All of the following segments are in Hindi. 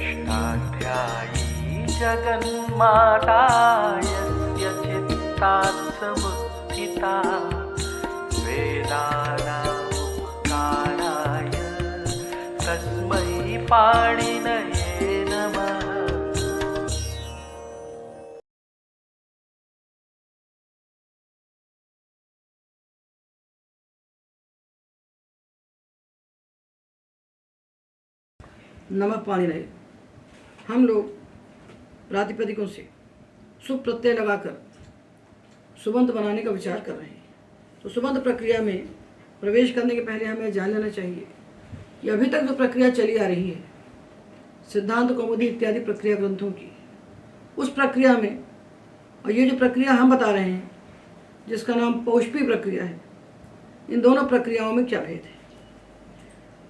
षष्ठाध्यायी जगन्माता यस्य चित्तात् समुत्थिता वेदानामुपकाराय तस्मै पाणिनये नमः। नमः पाणिनये। हम लोग प्रातिपदिकों से सुप प्रत्यय लगाकर सुबंत बनाने का विचार कर रहे हैं। तो सुबंत प्रक्रिया में प्रवेश करने के पहले हमें जान लेना चाहिए कि अभी तक जो प्रक्रिया चली आ रही है सिद्धांत कौमुदी इत्यादि प्रक्रिया ग्रंथों की, उस प्रक्रिया में और ये जो प्रक्रिया हम बता रहे हैं जिसका नाम पौष्पी प्रक्रिया है, इन दोनों प्रक्रियाओं में क्या भेद है।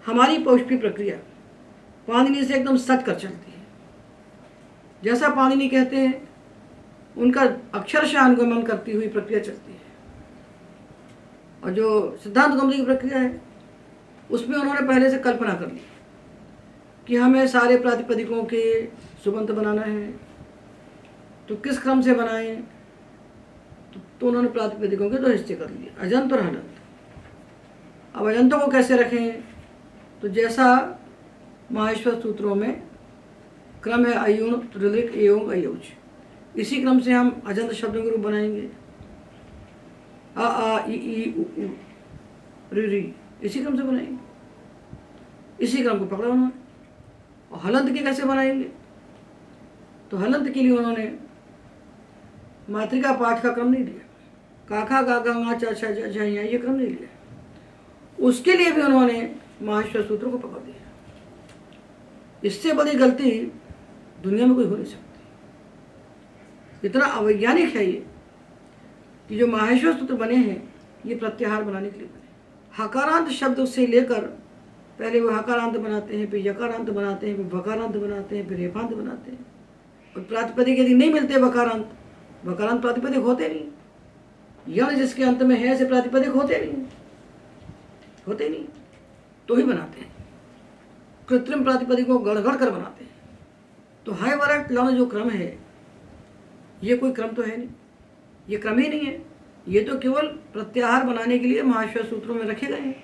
हमारी पौष्पी प्रक्रिया पाणिनि से एकदम सट कर चलती है। जैसा पाणिनि कहते हैं उनका अक्षरशः अनुगमन करती हुई प्रक्रिया चलती है। और जो सिद्धांत कौमुदी की प्रक्रिया है उसमें उन्होंने पहले से कल्पना कर ली कि हमें सारे प्रातिपदिकों के सुबंत बनाना है, तो किस क्रम से बनाएं। तो उन्होंने प्रातिपदिकों के दो हिस्से कर लिए, अजंत और हलंत। अब अजंतों को कैसे रखें, तो जैसा माहेश्वर सूत्रों में क्रम है अयुण ऋलिक एवं अयौज, इसी क्रम से हम अजंत शब्दों के रूप बनाएंगे। आ ई उ रि, इसी क्रम से बनाएंगे। इसी क्रम को पकड़ा उन्होंने। और हलंत के कैसे बनाएंगे, तो हलंत के लिए उन्होंने मातृका पाठ का क्रम नहीं लिया, काखा गागा गा चा छा झा ये क्रम नहीं लिया। उसके लिए भी उन्होंने माहेश्वर सूत्र को पकड़ दिया। इससे बड़ी गलती दुनिया में कोई हो नहीं सकती। इतना अवैज्ञानिक है ये कि जो माहेश्वर सूत्र बने हैं ये प्रत्याहार बनाने के लिए बने। हकारांत शब्द से लेकर पहले वो हकारांत बनाते हैं, फिर यकारांत बनाते हैं, फिर वकारांत बनाते हैं, फिर रेफांत बनाते हैं। और प्रातिपदिक यदि नहीं मिलते वकारांत प्रातिपदिक होते नहीं। यण जिसके अंत में है ऐसे प्रातिपदिक होते नहीं, तो ही बनाते हैं। कृत्रिम प्रातिपदिकों को गढ़ कर बनाते हैं। तो हाय वरट लण जो क्रम है ये कोई क्रम तो है नहीं, ये क्रम ही नहीं है। ये तो केवल प्रत्याहार बनाने के लिए माहेश्वर सूत्रों में रखे गए हैं।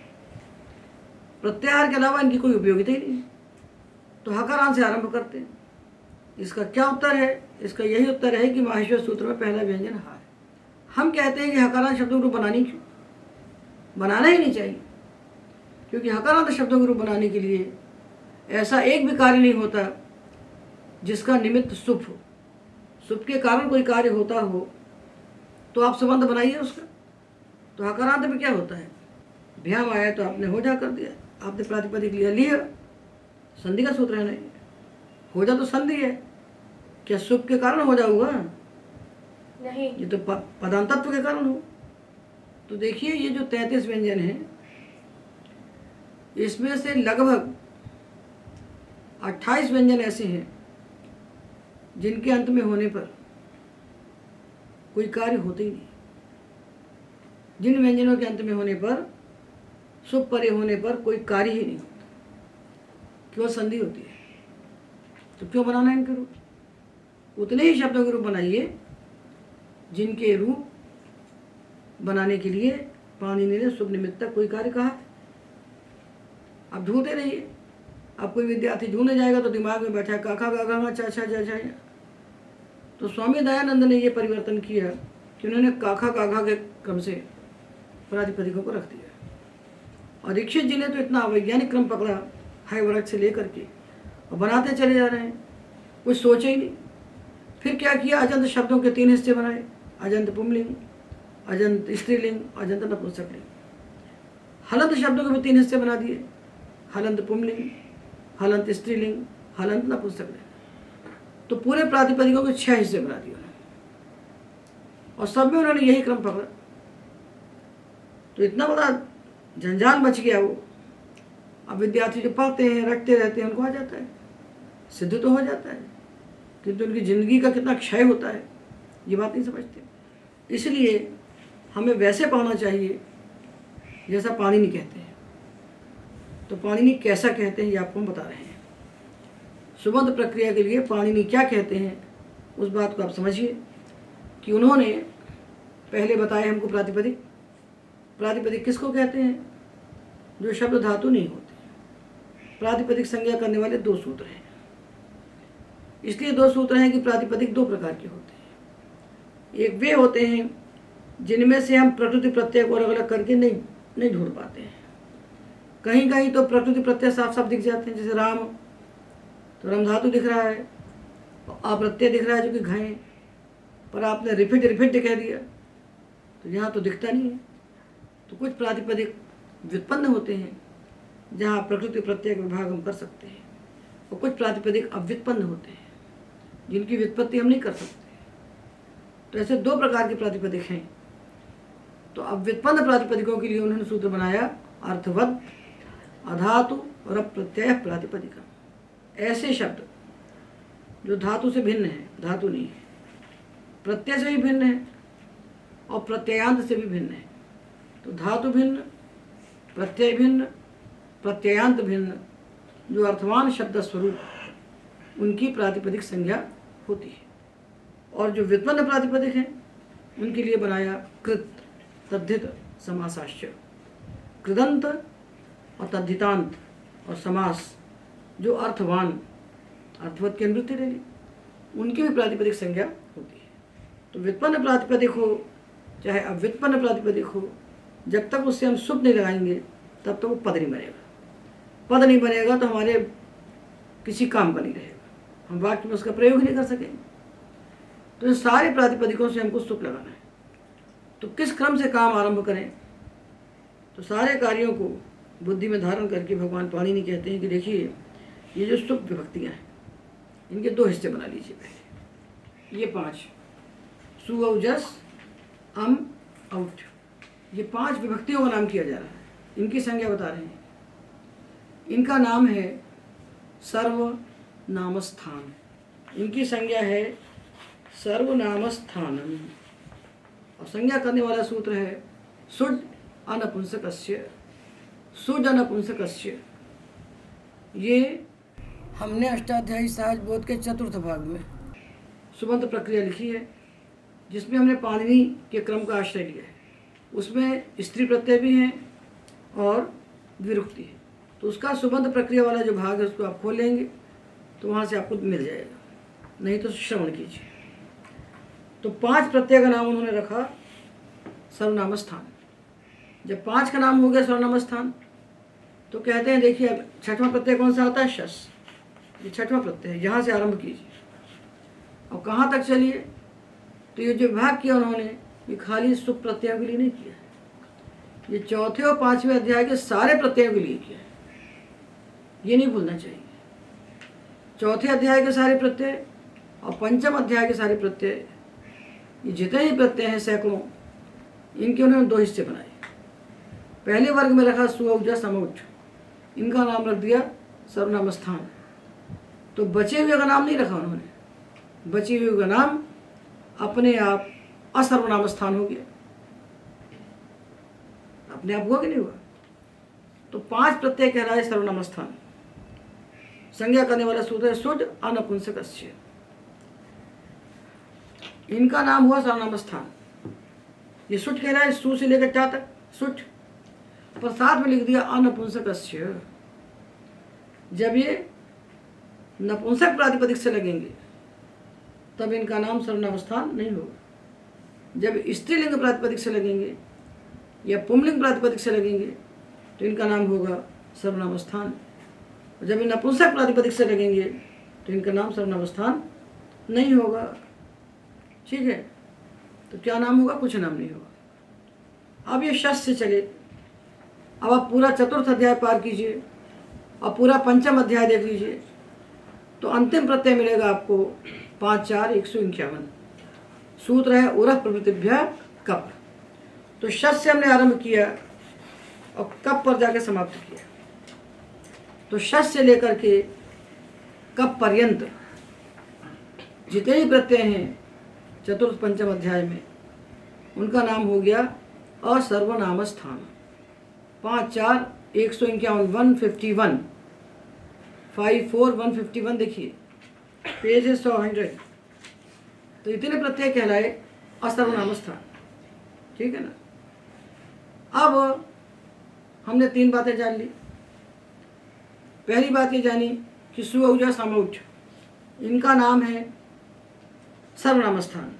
प्रत्याहार के अलावा इनकी कोई उपयोगिता ही नहीं। तो हकारांत से आरंभ करते हैं। इसका क्या उत्तर है, इसका यही उत्तर है कि माहेश्वर सूत्र में पहला व्यंजन हा है। हम कहते हैं कि हकारांत शब्दों के रूप बनानी क्यों, बनाना ही नहीं चाहिए, क्योंकि हकारांत शब्दों के रूप बनाने के लिए ऐसा एक भी कार्य नहीं होता जिसका निमित्त सुप हो। सुप के कारण कोई कार्य होता हो तो आप संबंध बनाइए उसका। तो हकारांत में क्या होता है, भ्याम आया तो आपने हो जा कर दिया, आपने प्रातिपदिक लिया, संधि का सूत्र है नहीं, हो जा तो संधि है। क्या सुप के कारण हो जाऊंगा नहीं, ये तो पदांतत्व के कारण हो। तो देखिए ये जो 33 व्यंजन हैं इसमें से लगभग 28 व्यंजन ऐसे हैं जिनके अंत में होने पर कोई कार्य होते ही नहीं। जिन व्यंजनों के अंत में होने पर सुप परे होने पर कोई कार्य ही नहीं होता, केवल संधि होती है। तो क्यों बनाना इनके रूप, उतने ही शब्दों के रूप बनाइए जिनके रूप बनाने के लिए पाणिनि ने सुप निमित्तक कोई कार्य कहा। आप ढूंढते रहिए। अब कोई विद्यार्थी ढूंढने जाएगा तो दिमाग में बैठा है काका गागा चा छा जा। तो स्वामी दयानंद ने ये परिवर्तन किया कि उन्होंने काखा गाघा के क्रम से प्रातिपदिकों को रख दिया। और दीक्षित जी ने तो इतना अवैज्ञानिक क्रम पकड़ा हाई वर्ग से लेकर के, और बनाते चले जा रहे हैं, कुछ सोचे ही नहीं। फिर क्या किया, अजंत शब्दों के 3 हिस्से बनाए, अजंत पुंलिंग, अजंत स्त्रीलिंग, अजंत नपुंसकलिंग। हलंत शब्दों के भी 3 हिस्से बना दिए, हलंत पुंलिंग, हलंत स्त्रीलिंग, हलंत नपुंसकलिंग। तो पूरे प्रातिपदिकों के 6 हिस्से बना दिए उन्होंने, और सब में उन्होंने यही क्रम पकड़ा। तो इतना बड़ा जंजाल मच गया वो। अब विद्यार्थी जो पढ़ते हैं रटते रहते हैं उनको आ जाता है, सिद्ध तो हो जाता है, किंतु उनकी ज़िंदगी का कितना क्षय होता है ये बात नहीं समझते। इसलिए हमें वैसे पढ़ना चाहिए जैसा पाणिनि कहते हैं। तो पाणिनि कैसा कहते हैं ये आपको हम बता रहे हैं। सुबंध प्रक्रिया के लिए पाणिनि क्या कहते हैं उस बात को आप समझिए कि उन्होंने पहले बताया हमको प्रातिपदिक। प्रातिपदिक किसको कहते हैं? जो शब्द धातु नहीं होते। प्रातिपदिक संज्ञा करने वाले 2 सूत्र हैं। इसलिए 2 सूत्र हैं कि प्रातिपदिक 2 प्रकार के होते हैं। एक वे होते हैं जिनमें से हम प्रकृति प्रत्यय को अलग अलग करके नहीं ढूंढ पाते हैं। कहीं कहीं तो प्रकृति प्रत्यय साफ साफ दिख जाते हैं, जैसे राम, तो रम धातु दिख रहा है और अप्रत्यय दिख रहा है जो कि घ है, पर आपने रिफिट रिफिट कह दिया तो यहाँ तो दिखता नहीं है। तो कुछ प्रातिपदिक व्युत्पन्न होते हैं जहाँ प्रकृति प्रत्यय का विभाग हम कर सकते हैं, और कुछ प्रातिपदिक अव्युत्पन्न होते हैं जिनकी व्युत्पत्ति हम नहीं कर सकते। तो ऐसे 2 प्रकार के प्रातिपदिक हैं। तो अव्युत्पन्न प्रातिपदिकों के लिए उन्होंने सूत्र बनाया अर्थवद अधातु और अप्रत्यय प्रातिपदिका। ऐसे शब्द जो धातु से भिन्न है, धातु नहीं है, प्रत्यय से भी भिन्न है और प्रत्ययांत से भी भिन्न है। तो धातु भिन्न, प्रत्यय भिन्न, प्रत्ययांत भिन्न, जो अर्थवान शब्द स्वरूप उनकी प्रातिपदिक संज्ञा होती है। और जो व्युत्पन्न प्रातिपदिक हैं उनके लिए बनाया कृत तद्धित समासाश्य। कृदंत और तद्धितांत और समास जो अर्थवान, अर्थवत की अनुवृत्ति ले ली, उनकी भी प्रातिपदिक संज्ञा होती है। तो व्युत्पन्न प्रातिपदिक हो चाहे अव्युत्पन्न प्रातिपदिक हो, जब तक उससे हम सुप नहीं लगाएंगे तब तक वो पद नहीं बनेगा। पद नहीं बनेगा तो हमारे किसी काम का नहीं रहेगा, हम वाक्य में उसका प्रयोग ही नहीं कर सकेंगे। तो इन सारे प्रातिपदिकों से हमको सुप लगाना है। तो किस क्रम से काम आरंभ करें? तो सारे कार्यों को बुद्धि में धारण करके भगवान पाणिनि कहते हैं कि देखिए ये जो सुप विभक्तियाँ हैं इनके 2 हिस्से बना लीजिए। पहले ये 5 सु औ जस अम औट, ये 5 विभक्तियों का नाम किया जा रहा है। इनकी संज्ञा बता रहे हैं। इनका नाम है सर्वनामस्थान। इनकी संज्ञा है सर्वनामस्थानम। और संज्ञा करने वाला सूत्र है सुड अनपुंसकस्य। सुड अनपुंसकस्य ये हमने अष्टाध्यायी सहज बोध के 4th भाग में सुबंध प्रक्रिया लिखी है, जिसमें हमने पाणिनि के क्रम का आश्रय लिया है। उसमें स्त्री प्रत्यय भी हैं और द्विरुक्ति है। तो उसका सुबंध प्रक्रिया वाला जो भाग है उसको आप खोल लेंगे तो वहाँ से आपको मिल जाएगा, नहीं तो श्रवण कीजिए। तो 5 प्रत्यय का नाम उन्होंने रखा सर्वनाम स्थान। जब 5 का नाम हो गया सर्वनाम स्थान तो कहते हैं देखिए अब 6वां प्रत्यय कौन सा आता है? शस। ये 6वां प्रत्यय है, यहाँ से आरंभ कीजिए और कहाँ तक चलिए। तो ये जो विभाग किया उन्होंने ये खाली सुप प्रत्ययों के लिए नहीं किया, ये 4थे और 5वें अध्याय के सारे प्रत्ययों के लिए किया है। ये नहीं भूलना चाहिए। 4थे अध्याय के सारे प्रत्यय और 5म अध्याय के सारे प्रत्यय, ये जितने ही प्रत्यय हैं सैकड़ों, इनके उन्होंने 2 हिस्से बनाए। पहले वर्ग में रखा सुऔ समौठ, इनका नाम रख दिया सर्वनाम स्थान। तो बचे हुए का नाम नहीं रखा उन्होंने, बचे हुए का नाम अपने आप असर्वनाम स्थान हो गया। अपने आप हुआ कि नहीं हुआ? तो 5 प्रत्यय कह रहा है सर्वनाम स्थान। संज्ञा करने वाला सूत्र है सुड अनपुंसकस्य। इनका नाम हुआ सर्वनाम स्थान। ये सुट कह रहा है सु से लेकर टा तक सुट, पर साथ में लिख दिया अनपुंसकस्य। जब ये नपुंसक प्रातिपदिक से लगेंगे तब इनका नाम सर्वनाम स्थान नहीं होगा। जब स्त्रीलिंग प्रातिपदिक से लगेंगे या पुंलिंग प्रातिपदिक से लगेंगे तो इनका नाम होगा सर्वनाम स्थान। जब ये नपुंसक प्रातिपदिक से लगेंगे तो इनका नाम सर्वनाम स्थान नहीं होगा। ठीक है, तो क्या नाम होगा? कुछ नाम नहीं होगा। अब ये शस से चले, अब आप पूरा 4th अध्याय पार कीजिए और पूरा 5म अध्याय देख लीजिए तो अंतिम प्रत्यय मिलेगा आपको 5 4 151। सूत्र है उरह प्रवृत्तिभ्य कप। तो शस से हमने आरंभ किया और कप पर जाकर समाप्त किया। तो शस से लेकर के कप पर्यंत जितने ही प्रत्यय हैं 4th 5म अध्याय में, उनका नाम हो गया असर्वनाम स्थान। 5 4 151 151 54 151 देखिए, पेज है 100। तो इतने प्रत्यय कहलाए असर्वनाम स्थान। ठीक है ना। अब हमने 3 बातें जान ली। पहली बात ये जानी कि सु औजा समौच इनका नाम है सर्वनाम स्थान।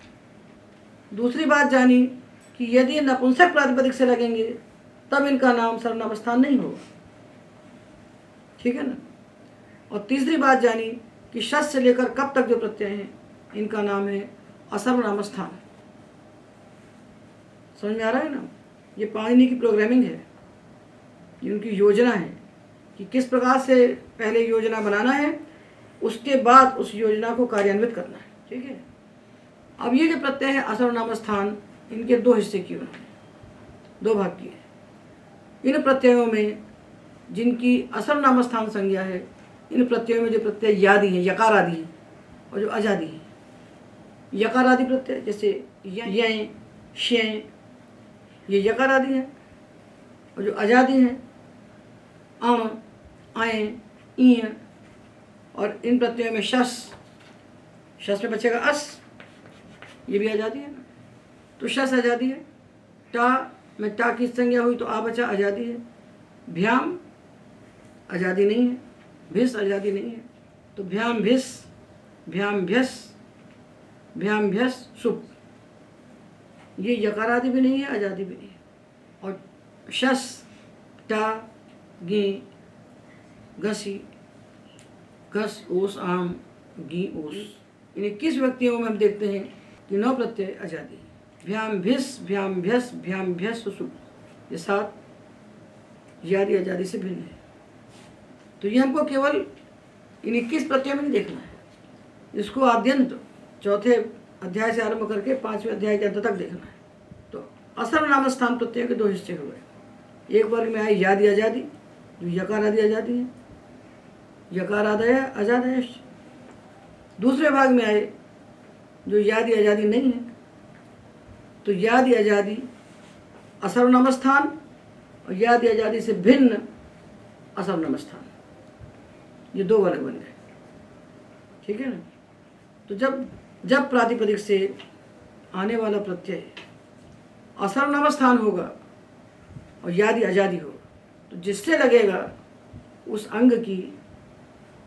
दूसरी बात जानी कि यदि नपुंसक प्रातिपदिक से लगेंगे तब इनका नाम सर्वनाम स्थान नहीं होगा। ठीक है ना। और तीसरी बात जानी कि शस से लेकर कब तक जो प्रत्यय हैं इनका नाम है असर्वनाम स्थान। समझ में आ रहा है ना। ये पाणिनि की प्रोग्रामिंग है, ये उनकी योजना है कि किस प्रकार से पहले योजना बनाना है, उसके बाद उस योजना को कार्यान्वित करना है। ठीक है। अब ये जो प्रत्यय है असर्वनाम स्थान, इनके 2 हिस्से किए उन्होंने, 2 भाग किए। इन प्रत्ययों में जिनकी असर्वनाम स्थान संज्ञा है, इन प्रत्ययों में जो प्रत्यय यादि हैं, यकार आदि हैं, और जो अजादि हैं। यकार आदि प्रत्यय जैसे यय, श्यय, ये यकार आदि हैं। और जो अजादि हैं अण, आय, ईय, और इन प्रत्ययों में शस में बचेगा अस, ये भी आजादी है ना। तो शस आजादी है। टा में टा की संज्ञा हुई तो आ बचा, आजादी है। भ्याम आजादी नहीं है, भिस आजादी नहीं है। तो भ्याम भिस, भ्याम भ्यस, भ्याम भ्यस सुप, ये यकार आदि भी नहीं है, आजादी भी नहीं है। और शस, टा, गे, घसी, घस, ओस, आम, गी, ओस, इन 21 व्यक्तियों में हम देखते हैं कि 9 प्रत्यय आजादी। भ्याम भिस, भ्याम भ्यस, भ्याम भ्यस सुप, ये 7 यादी आजादी से भिन्न है। तो ये हमको केवल इन 21 प्रत्ययों में नहीं देखना है, इसको आद्यंत 4थे अध्याय से आरंभ करके 5वें अध्याय के अंत तक देखना है। तो असर्वनाम स्थान प्रत्ययों के 2 हिस्से हुए। एक वर्ग में आई यादी आजादी, जो यकार आदि आजादी है, यकार आदय आजादय। दूसरे भाग में आए जो यादी आजादी नहीं है, तो यादी आजादी असर्वनाम स्थान और यादी आजादी से भिन्न असर्वनाम स्थान, ये 2 वर्ग बन गए। ठीक है ना। तो जब प्रातिपदिक से आने वाला प्रत्यय असर्वनाम स्थान होगा और यादी आजादी होगा, तो जिससे लगेगा उस अंग की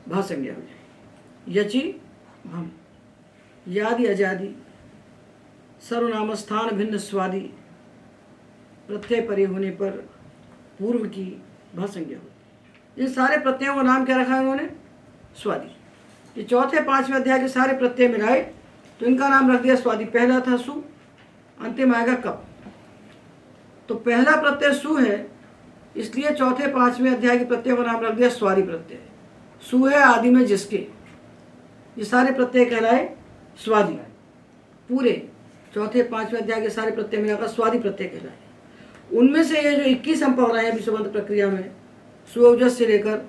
भा संज्ञा हो जाएगी। यचि भम, यादी आजादी सर्वनाम स्थान भिन्न स्वादि प्रत्यय परे होने पर पूर्व की भा संज्ञा होती है। इन सारे प्रत्ययों का नाम क्या रखा है उन्होंने? स्वादि। ये 4थे 5वें अध्याय के सारे प्रत्यय मिलाए तो इनका नाम रख दिया स्वादि। पहला था सु, अंतिम आएगा कप। तो पहला प्रत्यय सु है, इसलिए 4थे 5वें अध्याय के प्रत्यय का नाम रख दिया स्वादि प्रत्यय। सु है आदि में जिसके, ये सारे प्रत्यय कहलाए स्वादि। पूरे 4थे 5वें अध्याय के सारे प्रत्यय मिलाकर स्वादि प्रत्यय कहलाए। उनमें से ये जो 21 हम पढ़ रहे हैं विश्वबंध प्रक्रिया में, सुअवजस से लेकर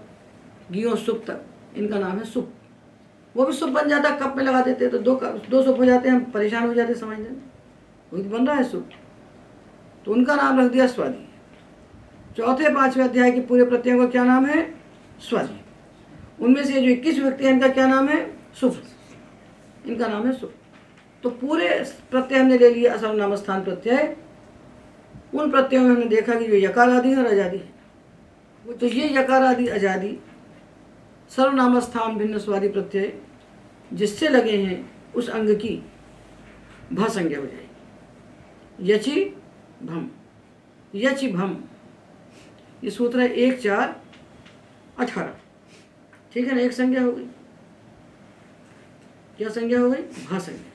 गियों सुप तक, इनका नाम है सुप। वो भी सुप बन जाता, कप में लगा देते तो 2 सुप हो जाते हैं, हम परेशान हो जाते समझने में, वो बन रहा है सुप, तो उनका नाम रख दिया स्वादि। 4थे 5वें अध्याय के पूरे प्रत्ययों का क्या नाम है? स्वादि। उनमें से जो 21 व्यक्ति हैं इनका क्या नाम है? सुप, इनका नाम है सुप। तो पूरे प्रत्यय हमने ले लिया असर्वनाम स्थान प्रत्यय। उन प्रत्ययों में हमने देखा कि जो यकार आदि है और अजादि है, तो ये यकार आदि अजादि सर्वनाम स्थान भिन्न स्वादि प्रत्यय जिससे लगे हैं उस अंग की भा संज्ञा हो जाएगी। यचि भम, यचि भम, ये सूत्र है 1 4 18। ठीक है ना। एक संज्ञा हो गई। क्या संज्ञा हो गई? भा संज्ञा।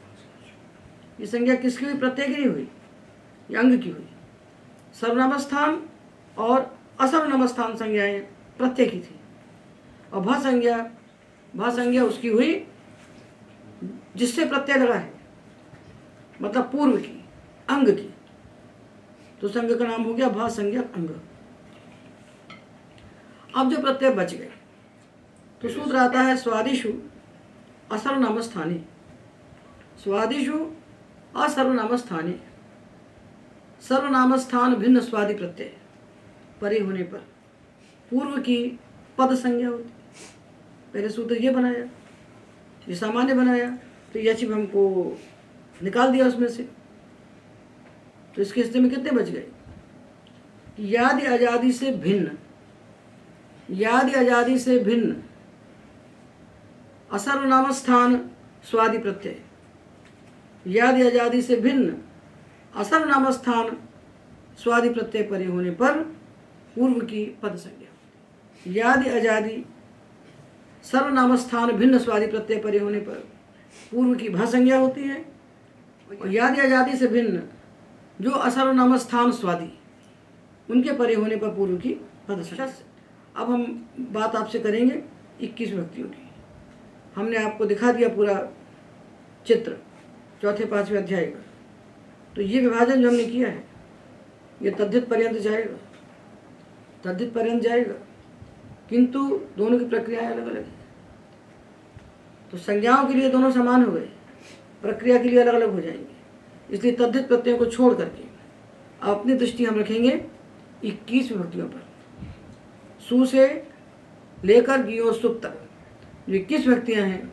ये संज्ञा किसकी हुई? प्रत्यय की नहीं हुई, ये अंग की हुई। सर्वनाम स्थान और असर्वनाम स्थान संज्ञाएं प्रत्यय की थी, और भा संज्ञा उसकी हुई जिससे प्रत्यय लगा है, मतलब पूर्व की, अंग की। तो संज्ञा का नाम हो गया भा संज्ञा अंग। अब जो प्रत्यय बच गए तो सूत्र आता है स्वादिषु असर्वनाम स्थाने, स्वादिषु असर्वनाम स्थाने, सर्वनाम स्थान भिन्न स्वादि प्रत्यय परे होने पर पूर्व की पद संज्ञा होती। पहले सूत्र ये बनाया, ये सामान्य बनाया, तो यच हमको निकाल दिया उसमें से। तो इसके हिस्से में कितने बच गए? यादि आजादी से भिन्न, यादि आजादी से भिन्न असर्वनाम स्थान स्वादि प्रत्यय, यादि आजादी से भिन्न असर्वनाम स्थान स्वादि प्रत्यय परे होने पर पूर्व की पद संज्ञा। यादि आजादी सर्वनाम स्थान भिन्न स्वादि प्रत्यय परे होने पर पूर्व की भा संज्ञा होती है, और यादि आजादी से भिन्न जो असर्वनाम स्थान स्वादि उनके परे होने पर पूर्व की पद संज्ञा। अब हम बात आपसे करेंगे 21 विभक्तियों की। हमने आपको दिखा दिया पूरा चित्र चौथे पांचवें अध्याय का। तो ये विभाजन जो हमने किया है ये तद्धित पर्यंत जाएगा, तद्धित पर्यंत जाएगा, किंतु दोनों की प्रक्रियाएं अलग अलग हैं। तो संज्ञाओं के लिए दोनों समान हो गए, प्रक्रिया के लिए अलग अलग हो जाएंगे। इसलिए तद्धित प्रत्ययों को छोड़ करके अपनी दृष्टि हम रखेंगे 21 विभक्तियों पर। सु से लेकर गियो सुप तक जो 21 विभक्तियाँ हैं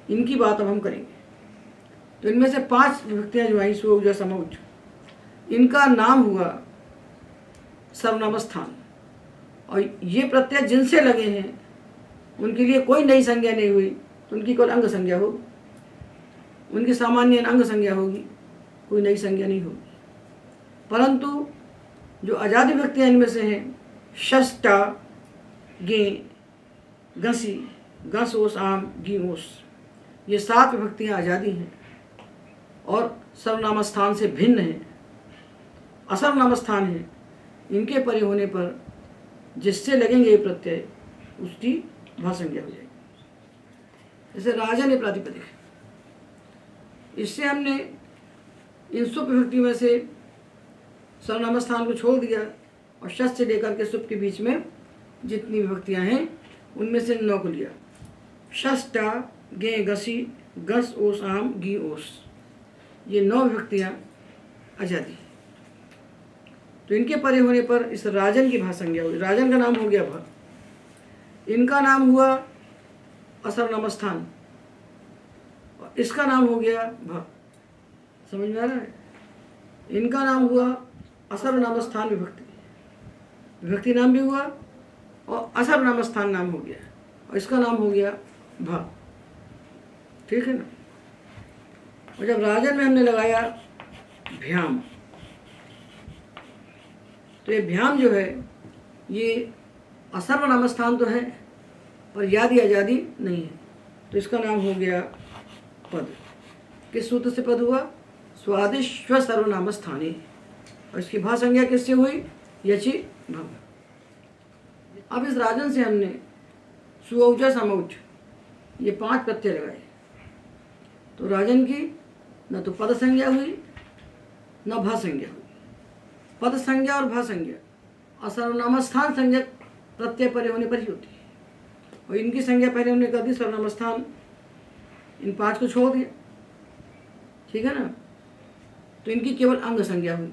इनकी बात अब हम करेंगे। तो इनमें से 5 विभक्तियाँ जो आई सु जो समौच, इनका नाम हुआ सर्वनाम स्थान, और ये प्रत्यय जिनसे लगे हैं उनके लिए कोई नई संज्ञा नहीं हुई, तो उनकी कोई अंग संज्ञा होगी, उनकी सामान्य अंग संज्ञा होगी, कोई नई संज्ञा नहीं होगी। परंतु जो आजादी विभक्तियाँ इनमें से हैं षष्टा गे गसी गस ओस आम गी ओस, ये 7 विभक्तियाँ आजादी हैं और सर्वनाम स्थान से भिन्न हैं, असर्वनाम स्थान है। इनके परे होने पर जिससे लगेंगे ये प्रत्यय उसकी भा संज्ञा हो जाएगी। जैसे राजन ये प्रातिपदिक है, इससे हमने इन सुप विभक्ति में से सर्वनाम स्थान को छोड़ दिया और शस से लेकर के सुप के बीच में जितनी विभक्तियां हैं उनमें से 9 को लिया। षष्टा गे गसी गस ओस आम गी ओस, ये 9 विभक्तियां आजादी। तो इनके परे होने पर इस राजन की भा संज्ञा हुई। राजन का नाम हो गया भा, इनका नाम हुआ असर्वनाम स्थान और इसका नाम हो गया भा। समझ में आ रहा है? इनका नाम हुआ असर्वनाम स्थान विभक्ति, विभक्ति नाम भी हुआ और असर्वनाम स्थान नाम हो गया, और इसका नाम हो गया भा। ठीक है ना? और जब राजन में हमने लगाया भ्याम, तो ये भ्याम जो है ये असर्वनाम स्थान तो है पर यादि आजादी नहीं है, तो इसका नाम हो गया पद। किस सूत्र से पद हुआ? स्वादिश्व सर्वनाम स्थानी, और इसकी भा संज्ञा किससे हुई? यचि भव। अब इस राजन से हमने सुऔच समौच ये 5 प्रत्यय लगाए, तो राजन की न तो पद संज्ञा हुई न भा संज्ञा हुई। पद संज्ञा और भा संज्ञा असर्वनाम स्थान संज्ञा प्रत्यय परे होने पर ही होती है, और इनकी संज्ञा पहले हमने कर दी सर्वनाम स्थान, इन 5 को छोड़ दिया। ठीक है ना? तो इनकी केवल अंग संज्ञा हुई,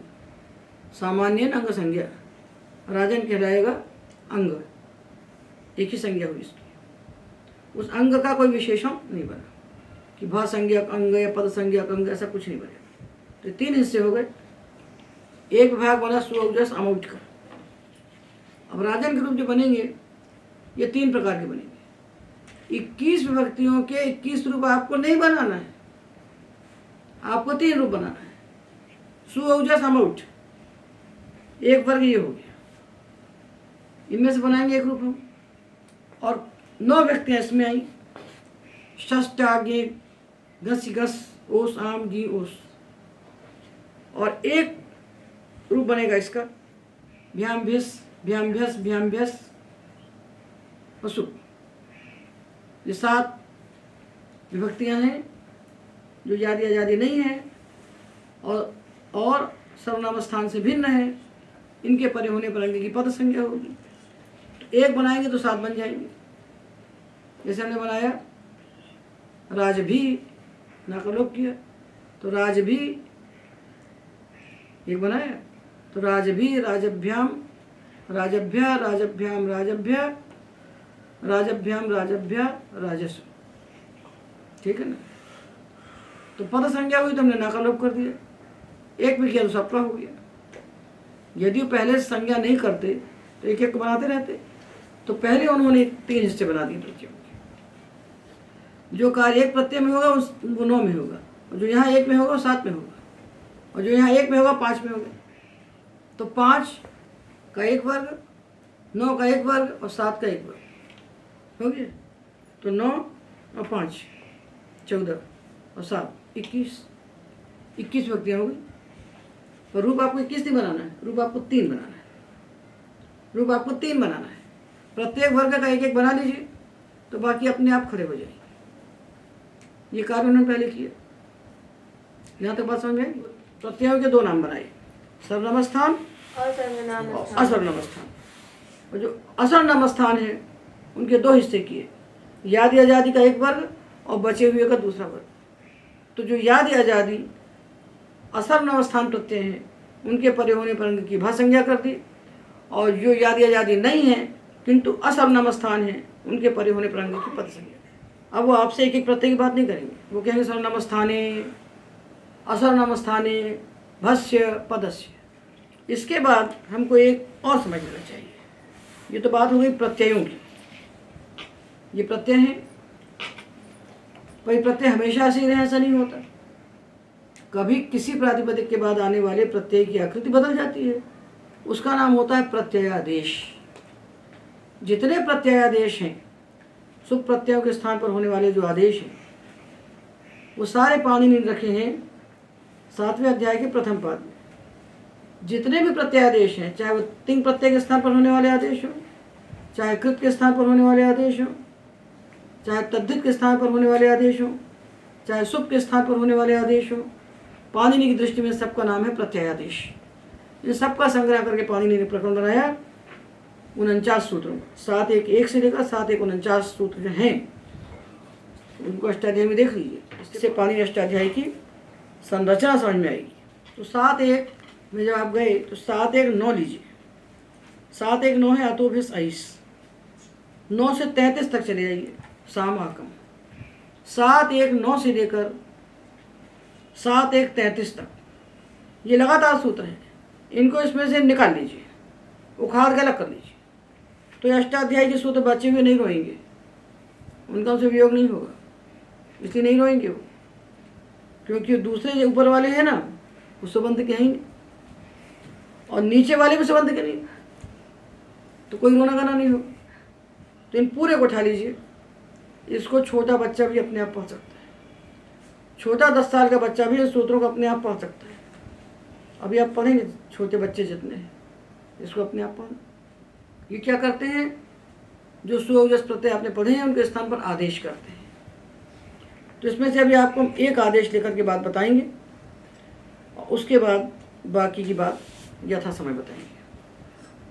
सामान्य अंग संज्ञा। राजन कहलाएगा अंग, एक ही संज्ञा हुई इसकी। उस अंग का कोई विशेषण नहीं बना कि भा संज्ञक अंग या पद संज्ञक अंग, ऐसा कुछ नहीं बना। तो 3 हिस्से हो गए, एक भाग बना सुऔजस अमौच का। अब राजन के रूप जो बनेंगे ये 3 प्रकार के बनेंगे। 21 विभक्तियों के 21 रूप आपको नहीं बनाना है, आपको 3 रूप बनाना है। सुऔजस अमौच एक वर्ग ये हो गया, इनमें से बनाएंगे एक रूप हम, और 9 व्यक्तियां इसमें आई। षष्टा गे गस गस ओस आम गी ओस, और एक रूप बनेगा इसका भ्याम्भ्यस भ्याम्भ्यस भ्याम्भ्यस पशु। ये 7 विभक्तियां हैं जो यादी आजादी नहीं है और सर्वनाम स्थान से भिन्न है। इनके परे होने पर अंग की पद संज्ञा होगी। तो एक बनाएंगे तो 7 बन जाएंगे। जैसे हमने बनाया राज भी, नाकलोप किया तो राज भी एक बनाया, तो राज भी राजभ्याम राजभ्या राजभ्याम राजभ्या राजभ्याम राजभ्या राजस्व, ठीक है ना। तो पद संज्ञा हुई तो हमने ना का लोप कर दिया, एक में किया तो सबका हो गया। यदि वो पहले से संज्ञा नहीं करते तो एक एक बनाते रहते, तो पहले उन्होंने 3 हिस्से बना दिए प्रत्ययों के। जो कार्य एक प्रत्यय में होगा वो 9 में होगा, और जो यहाँ 1 में होगा वो 7 में होगा, और जो यहाँ 1 में होगा 5 में होगा। तो 5 का 1 वर्ग, 9 का 1 वर्ग और 7 का 1 वर्ग हो गया। तो 9 और 5 14 और 7 21 व्यक्तियाँ हो गई। और रूप आपको 21 नहीं बनाना है, रूप आपको 3 बनाना है। रूप आपको 3 बनाना है, प्रत्येक वर्ग का 1 1 बना लीजिए, तो बाकी अपने आप खड़े हो जाएंगे। ये कार्य उन्होंने पहले किया। यहाँ तक बात समझ में आई? प्रत्ययों के 2 नाम बनाए, सर्वनाम स्थान और असर्वनाम स्थान। और जो असर्वनाम स्थान है उनके 2 हिस्से किए, याद आजादी का 1 वर्ग और बचे हुए का दूसरा वर्ग। तो जो याद आजादी असर्वनाम स्थान प्रत्यय हैं उनके परे होने पर अंग की भा संज्ञा कर दी, और जो याद आजादी नहीं है किंतु असर्वनाम स्थान है उनके परे होने पर अंग की पद संज्ञा। अब वो आपसे एक एक प्रत्यय की बात नहीं करेंगे, वो कहेंगे सर्वनाम स्थाने, असर्वनाम स्थाने, भस्य, पदस्य। इसके बाद हमको एक और समझ लेना चाहिए। ये तो बात हो गई प्रत्ययों की, ये प्रत्यय हैं। भाई प्रत्यय हमेशा ऐसे ही रहे ऐसा नहीं होता, कभी किसी प्रातिपदिक के बाद आने वाले प्रत्यय की आकृति बदल जाती है, उसका नाम होता है प्रत्ययादेश। जितने प्रत्ययादेश हैं, सुख प्रत्ययों के स्थान पर होने वाले जो आदेश हैं वो सारे पाणिनि ने रखे हैं 7वें अध्याय के प्रथम पाद में। जितने भी प्रत्ययादेश हैं, चाहे वो तिंग प्रत्यय के स्थान पर होने वाले आदेश हो, चाहे कृत के स्थान पर होने वाले आदेश हो, चाहे तद्धित के स्थान पर होने वाले आदेश हो, चाहे सुप के स्थान पर होने वाले आदेश हो, पाणिनि की दृष्टि में सबका नाम है प्रत्ययादेश। इन सबका संग्रह करके पाणिनि ने प्रकरण बनाया 49 सूत्रों का। 7 1 1 से लेकर 7 1 49 सूत्र जो हैं उनको अष्टाध्यायी में देख लीजिए, इससे पाणिनि अष्टाध्यायी की संरचना समझ में आएगी। तो 7 1 में जब आप गए तो 7 1 9 लीजिए। 7 1 9 है अतोभिस ऐस, 9 से 33 तक चले जाइए सामाकम। 7 1 9 से लेकर 7 1 33 तक, ये लगातार सूत्र हैं। इनको इसमें से निकाल लीजिए, उखाड़ के अलग कर लीजिए, तो ये अष्टाध्यायी के सूत्र बचे हुए नहीं रोएंगे, उनका उनसे वियोग नहीं होगा। इसलिए नहीं रोएंगे वो, क्योंकि दूसरे जो ऊपर वाले हैं ना वो संबंध के हैं ही, और नीचे वाले भी संबंध के नहीं, तो कोई रोना गाना नहीं हो। तो इन पूरे को उठा लीजिए। इसको छोटा बच्चा भी अपने आप पढ़ सकता है, छोटा 10 साल का बच्चा भी इस सूत्रों को अपने आप पढ़ सकता है। अभी आप पढ़ेंगे छोटे बच्चे जितने हैं, इसको अपने आप पढ़ना। ये क्या करते हैं, जो सुअवजस प्रत्यय आपने पढ़े हैं उनके स्थान पर आदेश करते हैं। तो इसमें से अभी आपको हम एक आदेश लेकर के बात बताएंगे, और उसके बाद बाकी की बात यथा समय बताएंगे।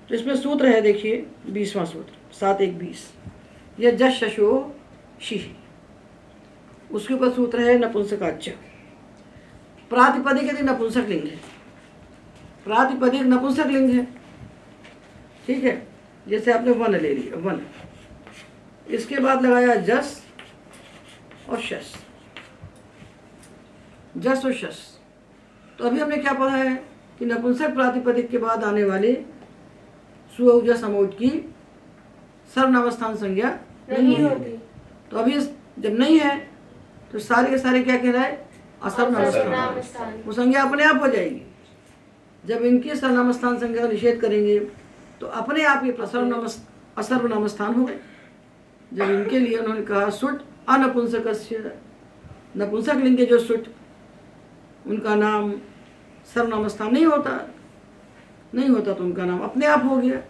तो इसमें सूत्र है, देखिए 20वां सूत्र 7 1 20, यह जश शशो शिह। उसके ऊपर सूत्र है नपुंसकाच्च। प्रातिपदिक यदि नपुंसक लिंग है, प्रातिपदिक नपुंसक लिंग है, ठीक है। जैसे आपने वन ले लिया, वन, इसके बाद लगाया जस और शस, जस और शस। तो अभी हमने क्या पढ़ा है कि नपुंसक प्रातिपदिक के बाद आने वाले सुअवजस अमौट की सर्वनाम स्थान संज्ञा नहीं होती। तो अभी जब नहीं है तो सारे के सारे क्या कह रहा है, असर्वनाम स्थान। वो संज्ञा अपने आप हो जाएगी। जब इनके सर्वनाम स्थान संज्ञा का निषेध करेंगे तो अपने आप ये असर्वनाम स्थान हो गए। जब इनके लिए उन्होंने कहा सुट अनपुंसकस्य, नपुंसक लिंग के जो सुट उनका नाम सर्वनाम स्थान नहीं होता तो उनका नाम अपने आप हो गया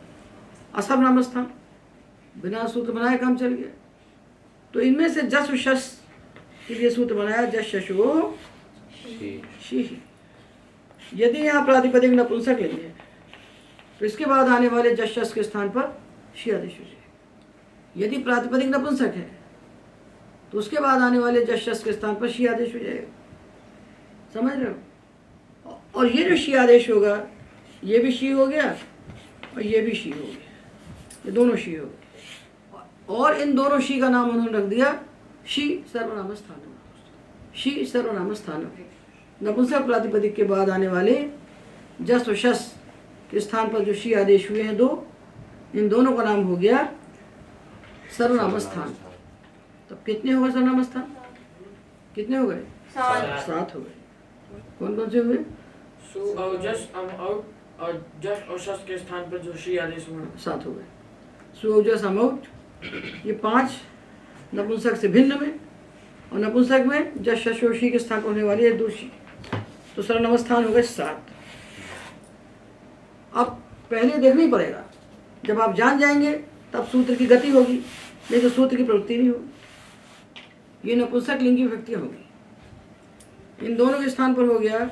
असर्वनाम स्थान, बिना सूत्र बनाए काम चल गया। तो इनमें से जस शस के लिए सूत्र बनाया जस शशो शीह। यदि यहाँ प्रातिपदिक नपुंसक लिंग है तो इसके बाद आने वाले जस शस के स्थान पर शी आदेश हो जाएगा। यदि प्रातिपदिक नपुंसक है तो उसके बाद आने वाले जस शस के स्थान पर शी आदेश हो जाएगा। समझ रहे हो? और ये जो शी आदेश होगा, ये भी शी हो गया और ये भी शी हो गया, ये दोनों शी हो गए। और इन दोनों शी का नाम उन्होंने रख दिया शी सर्वनाम स्थानम। शी सर्वनाम स्थानम। नपुंसक प्रातिपदिक के बाद आने वाले जस और शस के स्थान पर जो शी आदेश हुए हैं दो, इन दोनों का नाम हो गया सर्वनाम स्थान। तब कितने हो गए सर्वनाम स्थान? कितने हो गए? 7 हो गए। कौन कौन से हुए? सु और जस अमौट और जस और शस के स्थान पर जो शी आदेश हुए 7 हो गए। सु जस अमौट, ये 5 नपुंसक से भिन्न में, और नपुंसक में जस शश और शी के स्थान पर होने वाली है 2 शी, तो सर्वनाम स्थान हो गए 7। अब पहले देखना ही पड़ेगा, जब आप जान जाएंगे तब सूत्र की गति होगी, नहीं तो सूत्र की प्रवृत्ति नहीं होगी। ये नपुंसक लिंगी विभक्तियाँ होगी। इन दोनों के स्थान पर हो गया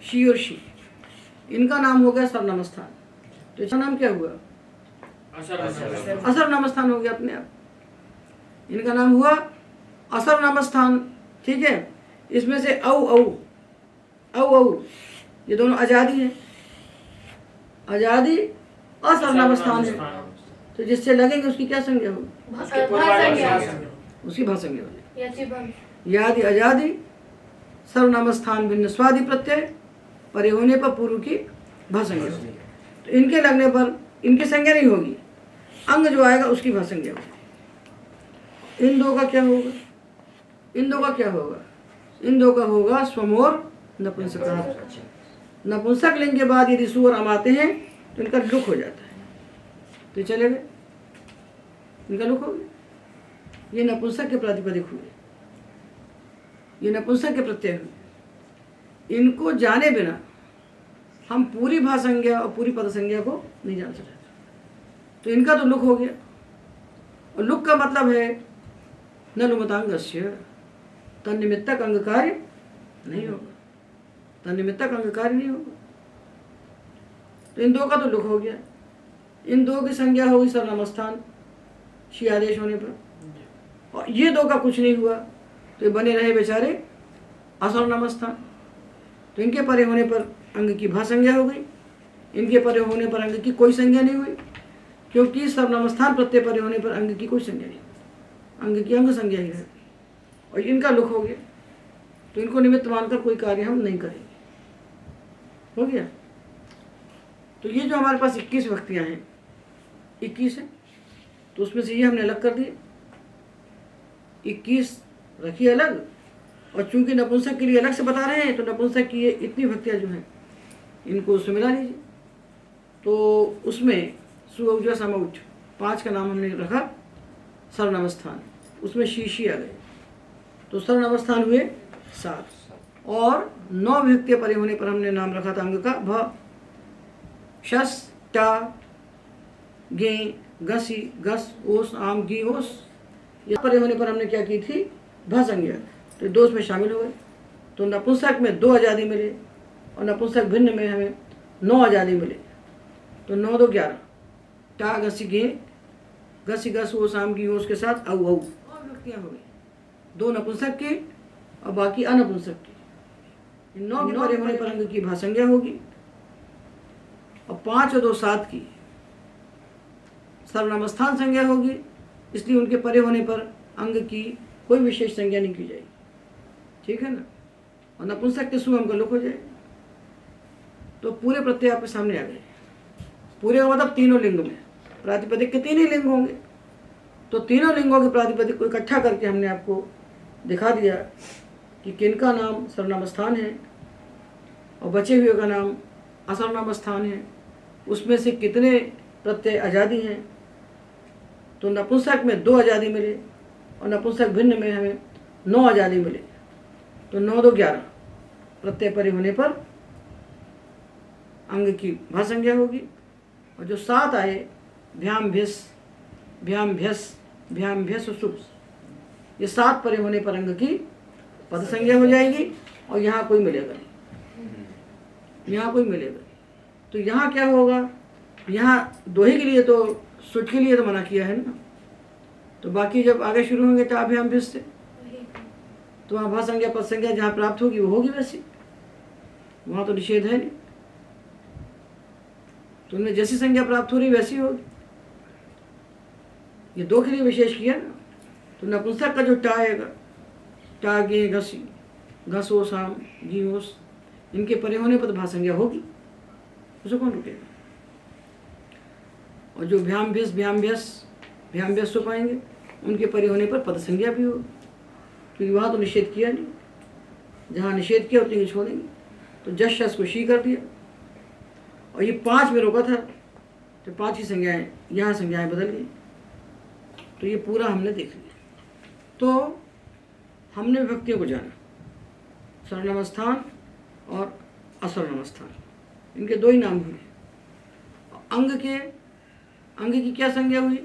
शी और शी, इनका नाम हो गया सर्वनाम स्थान। तो इसका नाम क्या हुआ? असर्वनाम स्थान हो गया अपने आप। इनका नाम हुआ असर्वनाम स्थान। ठीक है, इसमें से औ औ औ औ ये दोनों आजादी हैं। आजादी असर्वनाम स्थान है, तो जिससे लगेंगे उसकी क्या संज्ञा होगी? उसकी भाषंज्ञा होगी। यादि आजादी सर्वनाम स्थान भिन्न स्वादि प्रत्यय परे होने पर पूर्व की भाषंज्ञा होगी। तो इनके लगने पर इनकी संज्ञा नहीं होगी, अंग जो आएगा उसकी भाषंज्ञा होगी। इन दो का क्या होगा? इन दो का क्या होगा? इन दो का होगा स्वमोर नपुंसक। नपुंसक लिंग के बाद यदि सु और अम आते हैं तो इनका लुक हो जाता है, तो चले गए, इनका लुक हो गया। ये नपुंसक के प्रातिपदिक हुए, ये नपुंसक के प्रत्यय हुए। इनको जाने बिना हम पूरी भाषंज्ञा और पूरी पद संज्ञा को नहीं जान सकते। तो इनका तो लुक हो गया, और लुक का मतलब है न लुमतांगस्य, तन्निमित्तक अंग कार्य नहीं होगा, तन्निमित्तक अंग कार्य नहीं होगा। तो इन दो का तो लुक हो गया। इन दो की संज्ञा होगी सर्वनाम स्थान शी आदेश होने पर, और ये दो का कुछ नहीं हुआ तो ये बने रहे बेचारे असर्वनाम स्थान। तो इनके परे होने पर अंग की भा संज्ञा हो गई, इनके परे होने पर अंग की कोई संज्ञा नहीं हुई, क्योंकि सर्वनाम स्थान प्रत्यय परे होने पर अंग की कोई संज्ञा नहीं, अंग की अंग संज्ञा ही रहती। और इनका लुक हो गया, तो इनको निमित्त मानकर कोई कार्य हम नहीं करेंगे। हो गया। तो ये जो हमारे पास 21 विभक्तियाँ हैं, 21 है, तो उसमें से ये हमने अलग कर दिए, 21 रखिए अलग। और चूंकि नपुंसक के लिए अलग से बता रहे हैं, तो नपुंसक की ये इतनी विभक्तियाँ जो हैं इनको उसमें मिला लीजिए। तो उसमें सुअ समउट 5 का नाम हमने रखा सर्वनाम स्थान, उसमें शी आ गए, तो सर्वनाम स्थान हुए 7। और 9 विभक्तियाँ परे होने पर हमने नाम रखा था अंग का भ, शस, टा, गे, गसी, गस, ओस, आम, गी, ओस। ये परे होने पर हमने क्या की थी? भ संज्ञा। तो दोष में शामिल हो गए। तो नपुंसक में 2 आज़ादी मिले, और नपुंसक भिन्न में हमें 9 आज़ादी मिले। तो 9 2 11, टा, गसी, गे, गसी, गस, ओस, आम, गी, ओस के साथ औ औ विभक्तियाँ हो गई, 2 नपुंसक की और बाकी अनपुंसक की। 9 के परे होने पर अंग की भाषंज्ञा होगी, और 5 और 2 7 की सर्वनाम स्थान संज्ञा होगी, इसलिए उनके परे होने पर अंग की कोई विशेष संज्ञा नहीं की जाएगी। ठीक है ना। और नपुंसक के सुअम का लुक हो जाएगा। तो पूरे प्रत्यय आपके सामने आ गए। पूरे का मतलब तीनों लिंग में प्रातिपदिक के 3 ही लिंग होंगे, तो तीनों लिंगों के प्रातिपदिक को इकट्ठा करके हमने आपको दिखा दिया कि किनका नाम सर्वनाम स्थान है और बचे हुए का नाम असर्वनाम स्थान है, उसमें से कितने प्रत्यय आज़ादी हैं। तो नपुंसक में 2 आज़ादी मिले, और नपुंसक भिन्न में हमें 9 आज़ादी मिले। तो 9 2 11 प्रत्यय परे होने पर अंग की भा संज्ञा होगी, और जो 7 आए भ्याम भ्यस, भ्याम भ्यस, भ्याम भ्यस सुप, ये 7 परे होने पर अंग की पद संज्ञा हो जाएगी, और यहाँ कोई मिलेगा नहीं, यहाँ कोई मिलेगा नहीं। तो यहाँ क्या होगा? यहाँ दोहे के लिए तो सुट के लिए तो मना किया है ना, तो बाकी जब आगे शुरू होंगे तो अभ्याम भ्यस से, तो वहाँ भा संज्ञा पद संज्ञा जहाँ प्राप्त होगी वो होगी वैसी, वहाँ तो निषेध है नहीं। तो उनमें जैसी संज्ञा प्राप्त हो रही वैसी होगी। ये दो के लिए विशेष किया ना। तो नपुंसक का जो टा आएगा, टा गे घसी, घसो शाम गीओस, इनके परे होने पर तो भा संज्ञा होगी, उसे कौन रुकेगा। और जो भ्याम भ्यस हो पाएंगे उनके परे होने पर पद संज्ञा भी होगी, क्योंकि वहाँ तो निषेध किया नहीं, जहाँ निषेध किया उतनी छोड़ेंगे। तो जश शस को शी कर दिया, और ये 5 में रोका था, तो 5 ही संज्ञाएं, यहाँ संज्ञाएं बदल गई। तो ये पूरा हमने देख लिया। तो हमने विभक्तियों को जाना, सर्वनाम स्थान और असर्वनाम स्थान, इनके 2 ही नाम हुए। अंग की क्या संज्ञा हुई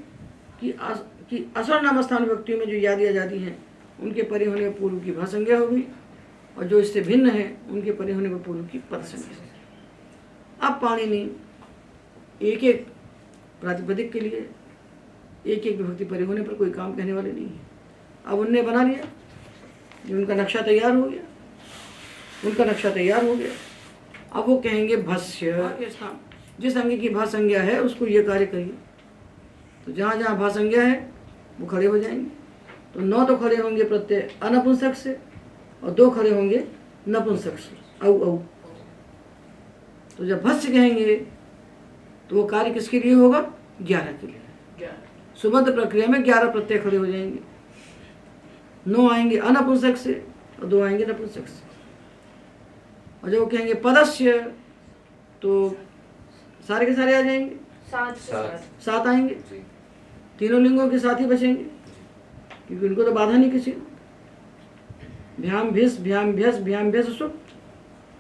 कि असर्वनाम स्थान विभक्तियों में जो याद दिया जाती हैं उनके परे होने पर पूर्व की भा संज्ञा होगी, और जो इससे भिन्न है उनके परे होने पर पूर्व की पद संज्ञा। अब पाणिनि एक एक प्रातिपदिक के लिए एक एक विभक्ति परे होने पर कोई काम कहने वाले नहीं है। अब उनने बना लिया, जो उनका नक्शा तैयार हो गया, अब वो कहेंगे भस्य के स्थान, जिस अंग की भा संज्ञा है उसको ये कार्य करिए। तो जहाँ जहाँ भा संज्ञा है वो खड़े हो जाएंगे। तो 9 तो खड़े होंगे प्रत्यय अनपुंसक से, और 2 खड़े होंगे नपुंसक से, औ। तो जब भस्य कहेंगे तो वो कार्य किसके लिए होगा? 11 के लिए। सुबंध प्रक्रिया में 11 प्रत्यय खड़े हो जाएंगे। 9 आएंगे अनपुंसक से और 2 आएंगे नपुंसक से। और जब वो कहेंगे पदस्य तो सारे के सारे आ जाएंगे, 7 आएंगे। तीनों लिंगों के साथ ही बचेंगे, क्योंकि उनको तो बाधा नहीं किसी। भ्याम भ्यस सुख,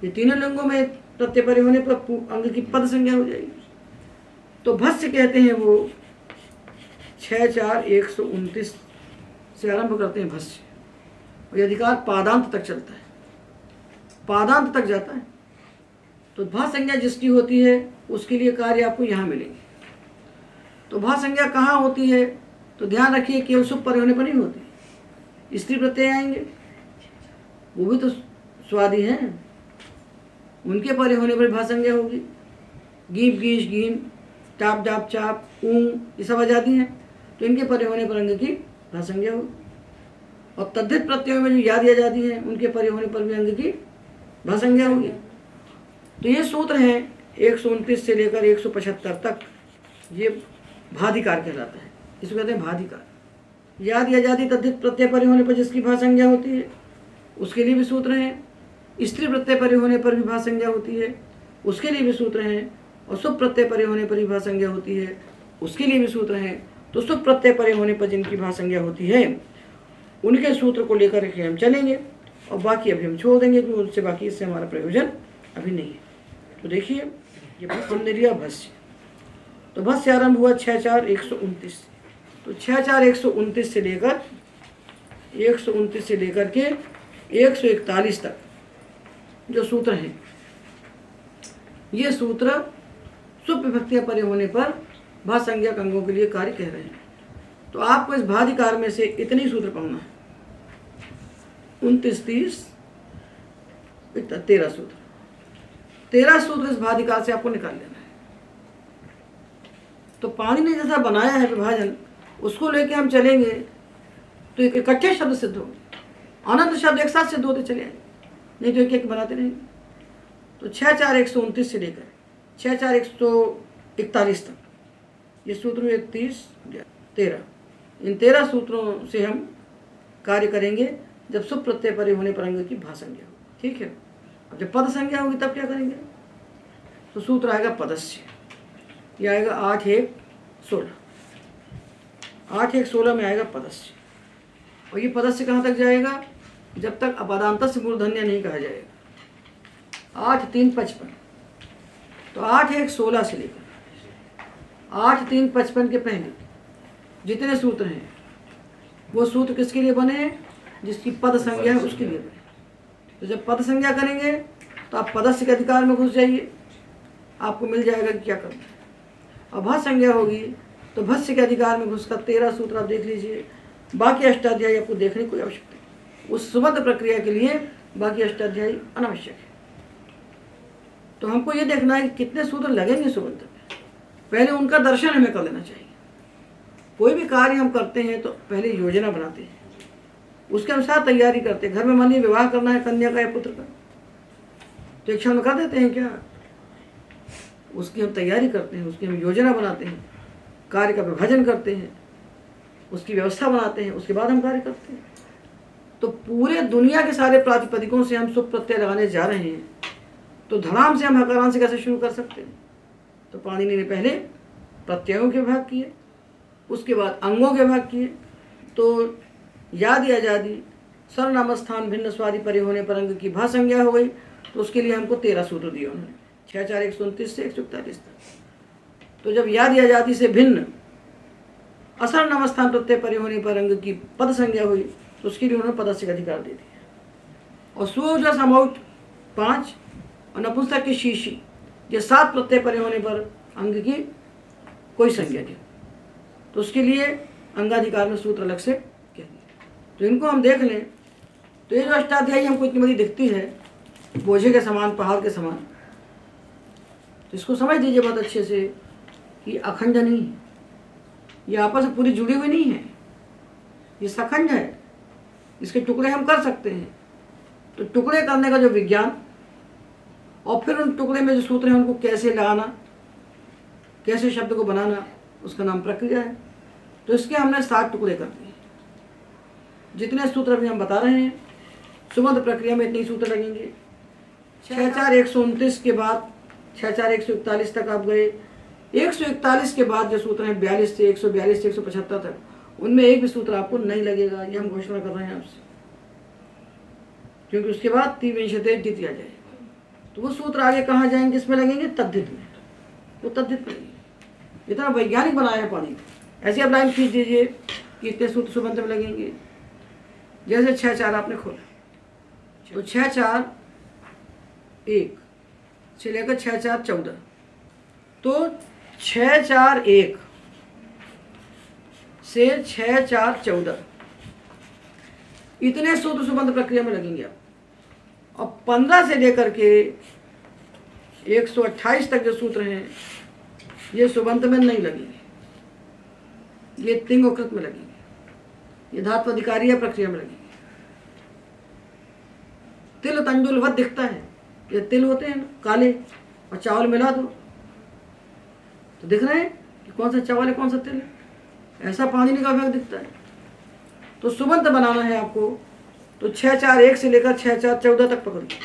ये तीनों लिंगों में प्रत्यय परे होने पर अंग की पद संज्ञा हो जाएगी। तो भस्य कहते हैं वो 6-4-129 से आरंभ करते हैं भस्य, और ये अधिकार पादांत तक चलता है, पादांत तक जाता है। तो भा संज्ञा जिसकी होती है उसके लिए कार्य आपको यहाँ मिलेंगे। तो भा संज्ञा कहाँ होती है? तो ध्यान रखिए, केवल सुप परे होने पर नहीं होती। स्त्री प्रत्यय आएंगे, वो भी तो स्वादी हैं, उनके परे होने पर भा संज्ञा होगी। गीप गीश गीम, टाप डाप चाप, ऊं, ये सब आ जाती हैं, तो इनके परे होने पर अंग की भा संज्ञा होगी। और तद्धित प्रत्ययों में जो याद आ जाती हैं उनके परे होने पर भी अंग की भा संज्ञा होगी। तो ये सूत्र हैं 129 से लेकर 175 तक, ये भाधिकार कहलाता है, इसको कहते हैं भाधिकार। याद या जाति तद्धित प्रत्यय परे होने पर जिसकी भा संज्ञा होती है उसके लिए भी सूत्र हैं। स्त्री प्रत्यय परे होने पर भी भा संज्ञा होती है, उसके लिए भी सूत्र हैं। और सुप प्रत्यय परे होने पर भी भा संज्ञा होती है, उसके लिए भी सूत्र हैं। तो सुप प्रत्यय परे होने पर जिनकी भा संज्ञा होती है उनके सूत्र को लेकर के हम चलेंगे, और बाकी अभी हम छोड़ देंगे, क्योंकि उससे बाकी इससे हमारा प्रयोजन अभी नहीं है। तो देखिए, ये हमने लिया भस्य। तो भस्य आरंभ हुआ 6-4-129। तो 6-4-129 से लेकर 129 से लेकर के 141 तक जो सूत्र हैं, ये सूत्र सुप विभक्तियां परे होने पर भा संज्ञा अंगों के लिए कार्य कह रहे हैं। तो आपको इस भाधिकार में से इतने सूत्र पढ़ना है, 29-30 13 सूत्र। 13 सूत्र इस भाधिकार से आपको निकाल लेना है। तो पाणिनि ने जैसा बनाया है विभाजन, उसको लेके हम चलेंगे तो इकट्ठे शब्द सिद्ध होंगे। अनंत शब्द एक साथ सिद्ध होते चले आएंगे, नहीं तो एक एक बनाते रहेंगे। तो 6-4-129 से लेकर 6-4-141 तक ये सूत्र हुए 13। इन 13 सूत्रों से हम कार्य करेंगे जब सुप प्रत्यय परे होने पर अंग की भा संज्ञा होगी। ठीक है। अब जब पद संज्ञा होगी तब क्या करेंगे? तो सूत्र आएगा पदस्य, ये आएगा 8-1-16। 8-1-16 में आएगा पदस्य। और ये पदस्य कहाँ तक जाएगा? जब तक अपदांत से मूर्धन्य नहीं कहा जाएगा। 8-3-55। तो 8-1-16 से लेकर 8-3-55 के पहले जितने सूत्र हैं वो सूत्र किसके लिए बने हैं? जिसकी पद संज्ञा है उसके लिए बने। तो जब पद संज्ञा करेंगे तो आप पदस्य के अधिकार में घुस जाइए, आपको मिल जाएगा कि क्या करना है। और भा संज्ञा होगी तो भस्य के अधिकार में घुसकर 13 सूत्र आप देख लीजिए। बाकी अष्टाध्यायी आपको देखने की कोई आवश्यकता नहीं, उस सुबंध प्रक्रिया के लिए बाकी अष्टाध्यायी अनावश्यक है। तो हमको ये देखना है कि कितने सूत्र लगेंगे सुबंध में, पहले उनका दर्शन हमें कर लेना चाहिए। कोई भी कार्य हम करते हैं तो पहले योजना बनाते हैं, उसके अनुसार तैयारी करते हैं। घर में मान लीजिए विवाह करना है कन्या का या पुत्र का, तो एक क्षण में कर देते हैं क्या? उसकी हम तैयारी करते हैं, उसकी हम योजना बनाते हैं, कार्य का विभाजन करते हैं, उसकी व्यवस्था बनाते हैं, उसके बाद हम कार्य करते हैं। तो पूरे दुनिया के सारे प्रातिपदिकों से हम सुख प्रत्यय लगाने जा रहे हैं, तो धड़ाम से हम हकारां से कैसे शुरू कर सकते हैं? तो पाणिनि ने पहले प्रत्ययों के भाग किए, उसके बाद अंगों के भाग किए। तो यादि अजादि सर्वनाम स्थान भिन्न स्वादि परे होने पर अंग की भा संज्ञा हो गई। तो उसके लिए हमको 13 सूत्र दिए उन्होंने, 6 4 129 से 141 तक। तो जब यादि अजादि से भिन्न असर्वनाम स्थान प्रत्यय परे होने पर अंग की पद संज्ञा हुई, तो उसके लिए उन्होंने पदस्य का अधिकार दे दिया। और सुओजस अमौट 5 और नपुंसक की शीशी, ये 7 प्रत्यय परे होने पर अंग की कोई संज्ञा नहीं, तो उसके लिए अंगाधिकार में सूत्र अलग से कह दिया। तो इनको हम देख लें तो ये जो अष्टाध्यायी हमको इतनी बड़ी दिखती है, बोझे के समान, पहाड़ के समान, तो इसको समझ दीजिए बहुत अच्छे से कि अखंड नहीं है, ये आपस में पूरी जुड़ी हुई नहीं है, ये सखंड है। इसके टुकड़े हम कर सकते हैं। तो टुकड़े करने का जो विज्ञान और फिर उन टुकड़े में जो सूत्र हैं उनको कैसे लगाना, कैसे शब्द को बनाना, उसका नाम प्रक्रिया है। तो इसके हमने 7 टुकड़े कर दिए। जितने सूत्र अभी हम बता रहे हैं, सुबंध प्रक्रिया में इतने सूत्र लगेंगे। 6 4 129 के बाद 6 4 141 तक आप गए। 141 के बाद जो सूत्र हैं 42 से 142 से 175 तक, उनमें एक भी सूत्र आपको नहीं लगेगा, ये हम घोषणा कर रहे हैं आपसे, क्योंकि उसके बाद त्रिविंशति द्वितीय आ जाएगा। तो वो सूत्र आगे कहाँ जाएंगे, किसमें लगेंगे? तद्धित में। वो तद्धित में इतना वैज्ञानिक बनाया है पानी। ऐसे आप लाइन खींच दीजिए कि इतने सूत्र सुबंध में लगेंगे। जैसे 6 4 आपने खोला, तो 6 4 1 से लेकर 6 4 14, तो 6 4 1 से 6 4 14 इतने सूत्र सुबंध प्रक्रिया में लगेंगे आप। और 15 से लेकर के 128 तक जो सूत्र हैं ये सुबंध में नहीं लगेंगे, ये तिंग और कृत में लगेंगे, ये धातु अधिकारीय प्रक्रिया में लगेंगे। तिल तंजुल वध दिखता है, ये तिल होते हैं काले, और चावल मिला दो तो दिख रहे हैं कि कौन सा चावल है कौन सा तिल है, ऐसा पानी का भाग दिखता है। तो सुबंध बनाना है आपको, तो 6 4 1 से लेकर 6 4 14 तक पकड़िए।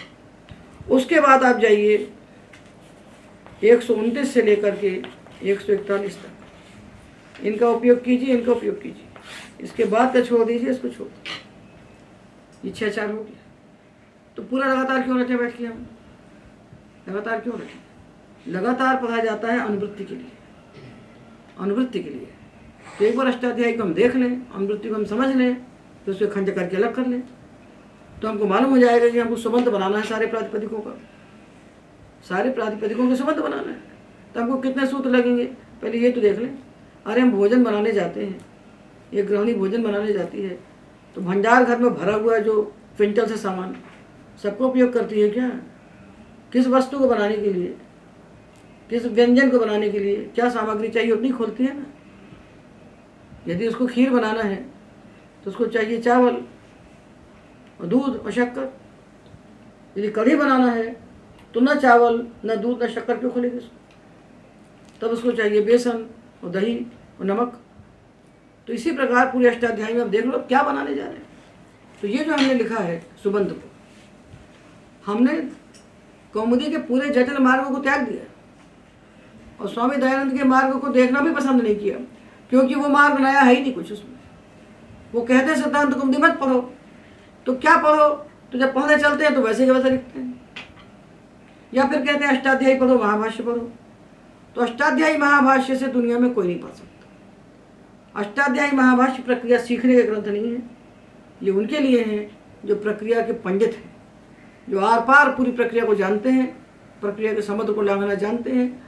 उसके बाद आप जाइए 129 से लेकर के 141 तक, इनका उपयोग कीजिए, इनका उपयोग कीजिए। इसके बाद का छोड़ दीजिए, इसको छोड़ दीजिए। ये 6 4 हो गया। तो पूरा लगातार क्यों रखे बैठ के हम? लगातार क्यों रखें? लगातार पढ़ा जाता है अनुवृत्ति के लिए, अनुवृत्ति के लिए। तो एक बार अष्टाध्यायी को हम देख लें, अनुवृत्ति को हम समझ लें, तो उसको खंड करके अलग कर लें, तो हमको मालूम हो जाएगा कि हमको सुबंध बनाना है सारे प्रातिपदिकों का, सारे प्रातिपदिकों के सुबंध बनाना है। तो हमको कितने सूत्र लगेंगे पहले ये तो देख लें। अरे हम भोजन बनाने जाते हैं, एक गृहिणी भोजन बनाने जाती है, तो भंडार घर में भरा हुआ जो क्विंटल से सामान सबको उपयोग करती है क्या? किस वस्तु को बनाने के लिए, किस व्यंजन को बनाने के लिए क्या सामग्री चाहिए उतनी खोलती है ना। यदि उसको खीर बनाना है तो उसको चाहिए चावल और दूध और शक्कर। यदि कढ़ी बनाना है तो न चावल न दूध न शक्कर क्यों खोलेगी उसको? तब उसको चाहिए बेसन और दही और नमक। तो इसी प्रकार पूरे अष्टाध्यायी में आप देख लो क्या बनाने जा रहे हैं। तो ये जो हमने लिखा है सुबंध को, हमने कौमुदी के पूरे जटिल मार्गों को त्याग दिया और स्वामी दयानंद के मार्ग को देखना भी पसंद नहीं किया, क्योंकि वो मार्ग नया है ही नहीं कुछ उसमें। वो कहते हैं सिद्धांत कौमुदी मत पढ़ो, तो क्या पढ़ो? तो जब पढ़ने चलते हैं तो वैसे के वैसे लिखते हैं। या फिर कहते हैं अष्टाध्यायी पढ़ो, महाभाष्य पढ़ो। तो अष्टाध्यायी महाभाष्य से दुनिया में कोई नहीं पढ़ सकता। अष्टाध्यायी महाभाष्य प्रक्रिया सीखने के ग्रंथ नहीं है, ये उनके लिए हैं जो प्रक्रिया के पंडित हैं, जो आर पार पूरी प्रक्रिया को जानते हैं, प्रक्रिया के समुद्र को लांघना जानते हैं।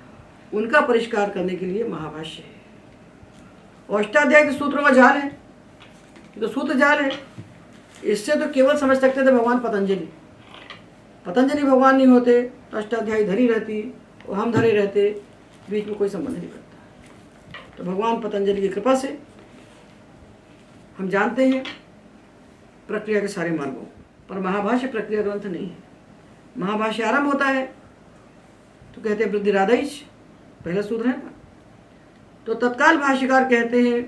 उनका परिष्कार करने के लिए महाभाष्य है। और अष्टाध्यायी के सूत्रों का जाल है, तो सूत्र जाल है। इससे तो केवल समझ सकते थे भगवान पतंजलि। पतंजलि भगवान नहीं होते तो अष्टाध्यायी धरी रहती और हम धरे रहते, बीच में कोई संबंध नहीं करता। तो भगवान पतंजलि की कृपा से हम जानते हैं प्रक्रिया के सारे मार्गों, पर महाभाष्य प्रक्रिया ग्रंथ नहीं है। महाभाष्य आरंभ होता है तो कहते हैं वृद्धिरादैच, पहला सूत्र है ना, तो तत्काल भाष्यकार कहते हैं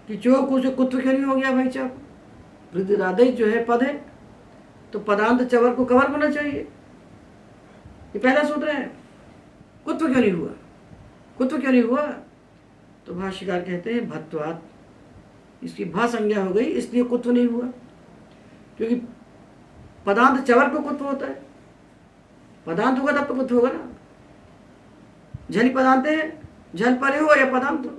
कि जो कुछ कुत्व क्यों नहीं हो गया भाई साहब, वृद्धिरादैच जो है पद है तो पदांत चवर को कवर होना चाहिए, ये पहला सूत्र है। कुत्व क्यों नहीं हुआ, कुत्व क्यों नहीं हुआ, तो भाष्यकार कहते हैं भत्वात्, इसकी भा संज्ञा हो गई इसलिए कुत्व नहीं हुआ, क्योंकि पदांत चवर को कुत्व होता है, पदांत होगा तब तो कुत्व होगा ना। झली पदांत है, झल परे हो या पदांत हो,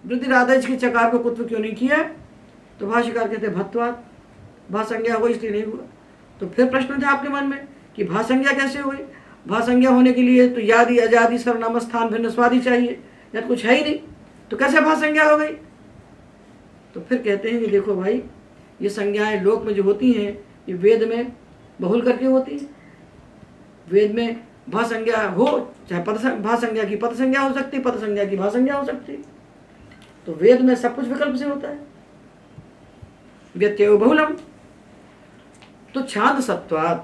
वृद्धिरादैच के चकार को कुत्व क्यों नहीं किया, तो भाष्यकार कहते हैं भत्वात्, भा संज्ञा हो इसलिए नहीं हुआ। तो फिर प्रश्न था आपके मन में कि भा संज्ञा कैसे हुई, भा संज्ञा होने के लिए तो यादि अजादि सर्वनाम स्थान भिन्न स्वादि चाहिए, या तो कुछ है ही नहीं, तो कैसे भा संज्ञा हो गई। तो फिर कहते हैं कि देखो भाई, ये संज्ञाएं लोक में जो होती हैं ये वेद में बहुल करके होती हैं। वेद में भा संज्ञा हो, चाहे भा संज्ञा की पद संज्ञा हो सकती, पद संज्ञा की भा संज्ञा हो सकती, तो वेद में सब कुछ विकल्प से होता है। व्यत्यय बहुलम, तो छांद सत्वात्,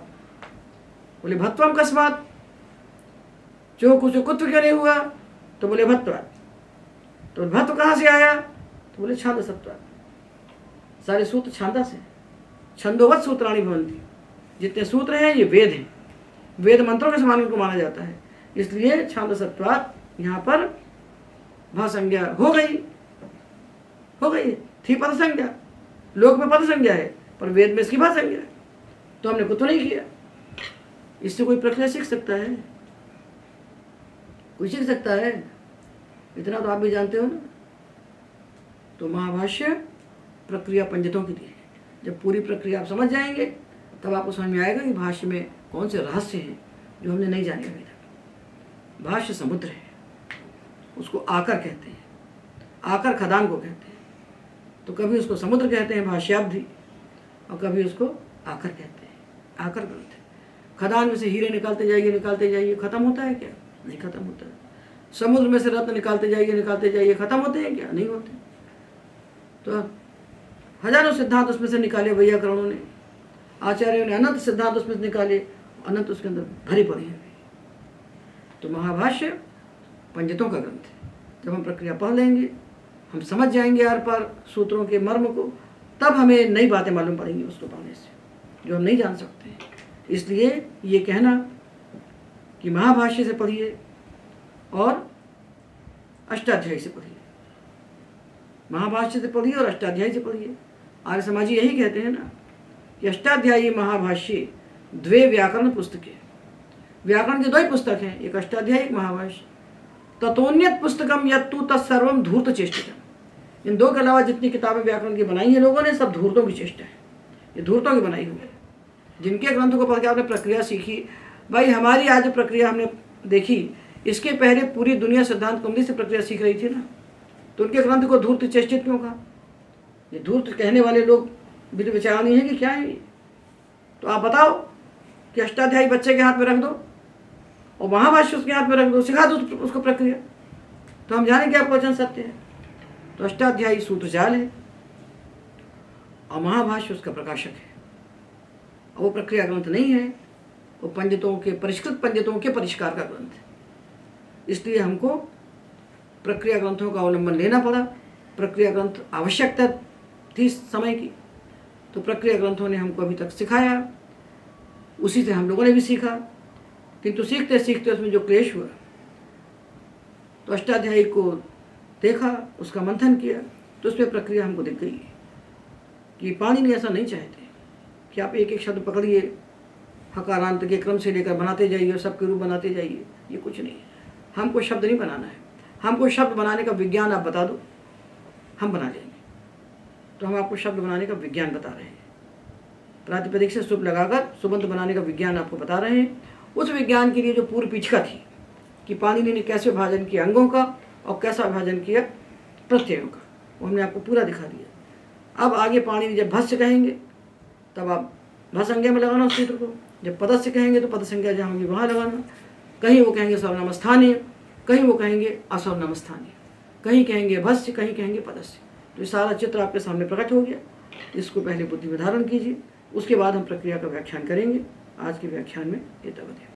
बोले भत्वम कस्मात्, जो कुछ कुत्व क्यों नहीं हुआ, तो बोले भत्वात्, तो भत्व कहाँ से आया, तो बोले छांद सत्वात्। सारे सूत्र छांदा से, छंदोवत सूत्राणि भवन्ति, जितने सूत्र हैं ये वेद हैं, वेद मंत्रों के समान इनको माना जाता है, इसलिए छांद सत्वात् यहाँ पर भा संज्ञा हो गई, थी पद संज्ञा, लोक में पद संज्ञा है पर वेद में इसकी भा संज्ञा है, तो हमने कुत्व नहीं किया। इससे कोई प्रक्रिया सीख सकता है, कोई सीख सकता है, इतना तो आप भी जानते हो ना। तो महाभाष्य प्रक्रिया पंडितों की थी, जब पूरी प्रक्रिया आप समझ जाएंगे तब आपको समझ में आएगा कि भाष्य में कौन से रहस्य हैं जो हमने नहीं जाने अभी तक। भाष्य समुद्र है, उसको आकर कहते हैं, आकर खदान को कहते हैं, तो कभी उसको समुद्र कहते हैं भाष्याब्धि, और कभी उसको आकर कहते हैं, आकर ग्रंथ। खदान में से हीरे निकालते जाइए, खत्म होता है क्या, नहीं खत्म होता है। समुद्र में से रत्न निकालते जाइए, खत्म होते हैं क्या, नहीं होते। तो हजारों सिद्धांत उसमें से निकाले वैयाकरणों ने, आचार्यों ने अनंत सिद्धांत उसमें से निकाले, अनंत उसके अंदर भरी पड़ी है। तो महाभाष्य पंडितों का ग्रंथ है। जब हम प्रक्रिया पढ़ लेंगे, हम समझ जाएंगे आर पार सूत्रों के मर्म को, तब हमें नई बातें मालूम पड़ेंगी उसको पढ़ने से, जो हम नहीं जान सकते। इसलिए ये कहना कि महाभाष्य से पढ़िए और अष्टाध्यायी से पढ़िए, महाभाष्य से पढ़िए और अष्टाध्यायी से पढ़िए। आर्य समाजी यही कहते हैं ना कि अष्टाध्यायी महाभाष्य द्वे व्याकरण पुस्तकें, व्याकरण के दो ही पुस्तक हैं, एक अष्टाध्यायी एक महाभाष्य। ततोन्यत पुस्तकम यत्तु तत्सर्वम धूर्त चेष्टितम। इन दो के अलावा जितनी किताबें व्याकरण की बनाई हैं लोगों ने, सब धूर्तों की चेष्टा है, ये धूर्तों की बनाई हुई है। जिनके ग्रंथों को पढ़ के आपने प्रक्रिया सीखी, भाई हमारी आज प्रक्रिया हमने देखी, इसके पहले पूरी दुनिया सिद्धांत कौमुदी से प्रक्रिया सीख रही थी ना, तो उनके ग्रंथ को धूर्त चेष्टित क्यों कहा। ये धूर्त कहने वाले लोग भी विचार नहीं है कि क्या है ये। तो आप बताओ कि अष्टाध्यायी बच्चे के हाथ में रख दो और महाभाष्य उसके हाथ में रख दो, सिखा दो उसको प्रक्रिया, तो हम जाने क्या वचन सत्य है। तो अष्टाध्यायी सूत्रजाल है और महाभाष्य उसका प्रकाशक है, और वो प्रक्रिया ग्रंथ नहीं है, वो पंडितों के, परिष्कृत पंडितों के परिष्कार का ग्रंथ है। इसलिए हमको प्रक्रिया ग्रंथों का अवलंबन लेना पड़ा। प्रक्रिया ग्रंथ आवश्यकता थी समय की, तो प्रक्रिया ग्रंथों ने हमको अभी तक सिखाया, उसी से हम लोगों ने भी सीखा। किंतु सीखते सीखते उसमें जो क्लेश हुआ, तो अष्टाध्यायी को देखा, उसका मंथन किया, तो उसमें प्रक्रिया हमको दिख गई कि पाणिनि ने ऐसा नहीं चाहते कि आप एक एक शब्द पकड़िए, हकारांत के क्रम से लेकर बनाते जाइए और सबके रूप बनाते जाइए, ये कुछ नहीं है। हमको शब्द नहीं बनाना है, हमको शब्द बनाने का विज्ञान आप बता दो, हम बना लेंगे। तो हम आपको शब्द बनाने का विज्ञान बता रहे हैं, प्रातिपदिक से शुभ लगाकर सुबंत बनाने का विज्ञान आपको बता रहे हैं। उस विज्ञान के लिए जो पूर्व पीछिका थी कि पाणिनि ने कैसे विभाजन किया अंगों का और कैसा विभाजन किया प्रत्ययों का, वो हमने आपको पूरा दिखा दिया। अब आगे पाणिनि जब भस्य कहेंगे तब आप भसंज्ञा में लगाना उस सूत्र को, जब पदस्य कहेंगे तो पद संज्ञा जहाँ होगी वहाँ लगाना। कहीं वो कहेंगे सर्वनाम स्थानीय, कहीं वो कहेंगे असर्वनाम स्थानीय, कहीं कहेंगे भस्य, कहीं कहेंगे पदस्य। तो ये सारा चित्र आपके सामने प्रकट हो गया। इसको पहले बुद्धि में धारण कीजिए, उसके बाद हम प्रक्रिया का व्याख्यान करेंगे। आज के व्याख्यान में इतना बताएं।